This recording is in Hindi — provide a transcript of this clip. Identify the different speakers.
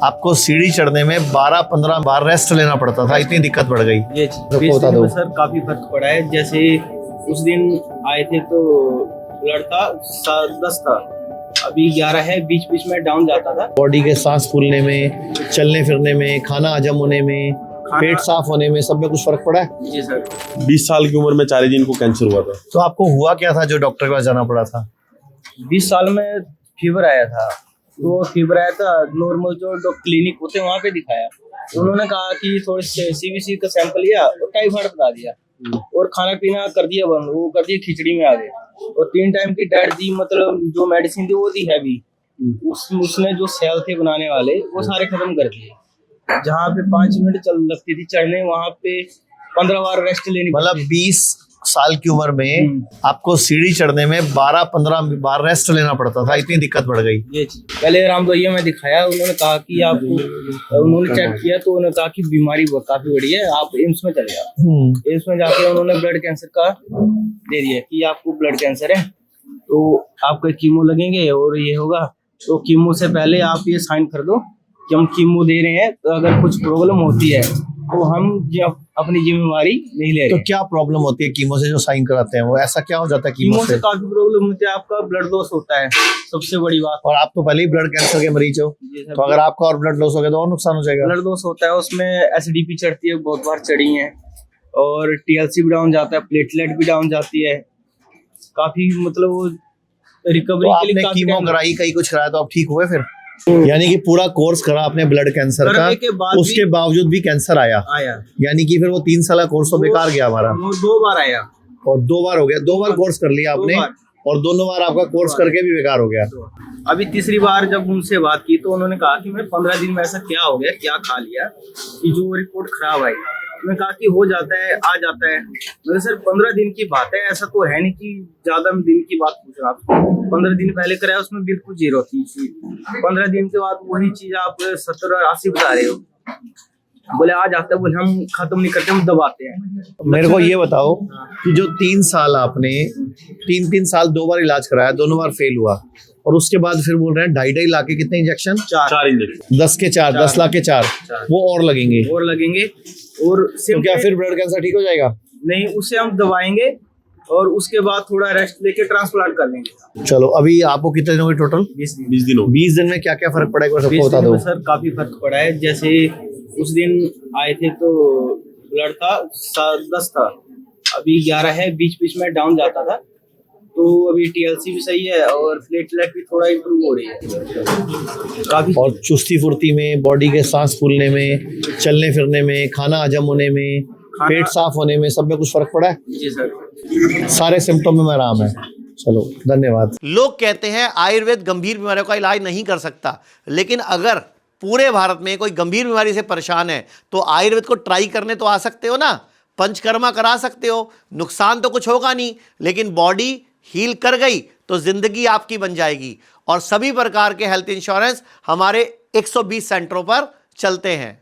Speaker 1: आपको सीढ़ी चढ़ने में 12-15 बार रेस्ट लेना पड़ता था, इतनी दिक्कत बढ़ गई।
Speaker 2: ये
Speaker 1: तो बता दो
Speaker 2: सर काफी फर्क पड़ा है। जैसे उस दिन आए थे तो ब्लड था 10 था, अभी 11 है। बीच बीच में डाउन जाता था।
Speaker 1: बॉडी के सांस फूलने में, चलने फिरने में, खाना हजम होने में, पेट साफ होने में, सब में कुछ फर्क पड़ा है?
Speaker 2: जी सर।
Speaker 3: 20 साल की उम्र में 4 दिन को कैंसर हुआ था।
Speaker 1: तो आपको हुआ क्या था जो डॉक्टर के पास जाना पड़ा था?
Speaker 2: 20 साल में फीवर आया था। तो फीवर आया था, नॉर्मल जो क्लिनिक होते हैं वहाँ पे दिखाया। उन्होंने कहा कि थोड़े से सीबीसी का सैंपल लिया और टाइफाइड बता दिया और खाना पीना कर दिया बंद, वो कर दिया खिचड़ी में आ गए। और 3 टाइम की डाइट दी, मतलब जो मेडिसिन थी वो दी हैवी। उसने जो सेल थे बनाने वाले वो सारे खत्म कर दिए। जहाँ पे 5 मिनट चल लगती थी चढ़ने, वहाँ पे 15 बार रेस्ट लेनी।
Speaker 1: मतलब 20 साल की उम्र में आपको सीढ़ी चढ़ने में 12-15 बार रेस्ट लेना पड़ता था, इतनी दिक्कत बढ़ गई।
Speaker 2: ये पहले रामदोइया में दिखाया, उन्होंने कहा कि आपको, उन्होंने चेक किया तो उन्होंने कहा कि बीमारी काफी बड़ी है, आप एम्स में चले जाओ। एम्स में जाके उन्होंने ब्लड कैंसर का दे दिया कि आपको ब्लड कैंसर है, तो आपको कीमो लगेंगे और ये होगा। तो कीमो से पहले आप ये साइन कर दो कि हम कीमो दे रहे हैं, तो अगर कुछ प्रॉब्लम होती है तो हम अपनी जिम्मेवारी नहीं ले रहे।
Speaker 1: तो क्या प्रॉब्लम होती है कीमो से जो साइन कराते हैं? वो ऐसा क्या हो जाता है
Speaker 2: कीमो से? काफी प्रॉब्लम होती है, आपका ब्लड लॉस होता है, सबसे बड़ी बात।
Speaker 1: और आप तो पहले ही ब्लड कैंसर के मरीज हो, तो अगर आपका और ब्लड लॉस हो गया तो और नुकसान हो जाएगा।
Speaker 2: ब्लड लॉस होता है, उसमें एसिडिटी चढ़ती है, बहुत बार चढ़ी है, और टीएलसी भी डाउन जाता है, प्लेटलेट भी डाउन जाती है, काफी मतलब वो रिकवरी के लिए।
Speaker 1: कीमो कराई, कहीं कुछ कराया, तो आप ठीक हुए फिर? यानी कि पूरा कोर्स करा आपने ब्लड कैंसर का, उसके बावजूद भी कैंसर आया। यानी कि फिर वो 3 साल का कोर्स तो बेकार गया हमारा।
Speaker 2: वो 2 बार आया
Speaker 1: और 2 बार हो गया। 2 बार कोर्स कर लिया आपने और दोनों बार आपका कोर्स करके भी बेकार हो गया।
Speaker 2: अभी तीसरी बार जब उनसे बात की तो उन्होंने कहा कि मैं 15 दिन में ऐसा क्या हो गया, क्या खा लिया कि जो रिपोर्ट खराब आई। मैं कहा कि हो जाता है, आ जाता है। मैंने सर 15 दिन की बात है, ऐसा तो है नहीं कि ज्यादा दिन की बात पूछ रहा हूँ। 15 दिन पहले कराया, उसमें बिल्कुल 0 थी। 15 दिन के बाद वही चीज आप 70-80 बता रहे हो। बोले आ जाता है, बोले हम खत्म नहीं करते, हम दबाते हैं।
Speaker 1: मेरे को ये बताओ कि जो 3 साल आपने 3 साल 2 बार इलाज कराया, दोनों बार फेल हुआ, और उसके बाद फिर बोल रहे हैं 2.5 लाख के कितने इंजेक्शन?
Speaker 3: 4 इंजेक्शन।
Speaker 1: 10 के 4, 10 लाख के 4 वो और लगेंगे।
Speaker 2: और
Speaker 1: तो क्या फिर ब्लड कैंसर ठीक हो जाएगा?
Speaker 2: नहीं, उसे हम दबाएंगे और उसके बाद थोड़ा रेस्ट लेके ट्रांसप्लांट कर लेंगे।
Speaker 1: चलो, अभी आपको कितने दिन हो गए टोटल?
Speaker 3: 20 दिन।
Speaker 1: 20 दिन में क्या क्या फर्क पड़ा है सबको बता दो।
Speaker 2: सर काफी फर्क पड़ा है। जैसे उस दिन आए थे तो ब्लड था 10 था, अभी 11 है। बीच बीच में डाउन जाता था, तो अभी टीएलसी भी सही है और प्लेटलेट भी थोड़ा इम्प्रूव हो रही है काफी।
Speaker 1: और चुस्ती फुर्ती में, बॉडी के सांस फूलने में, चलने फिरने में, खाना हजम होने में, पेट साफ होने में, सब में कुछ फर्क पड़ा है?
Speaker 2: जी सर।
Speaker 1: सारे सिम्टम में आराम है। चलो, धन्यवाद।
Speaker 4: लोग कहते हैं आयुर्वेद गंभीर बीमारियों का इलाज नहीं कर सकता, लेकिन अगर पूरे भारत में कोई गंभीर बीमारी से परेशान है तो आयुर्वेद को ट्राई करने तो आ सकते हो ना। पंचकर्मा करा सकते हो, नुकसान तो कुछ होगा नहीं, लेकिन बॉडी हील कर गई तो जिंदगी आपकी बन जाएगी। और सभी प्रकार के हेल्थ इंश्योरेंस हमारे 120 सेंटरों पर चलते हैं।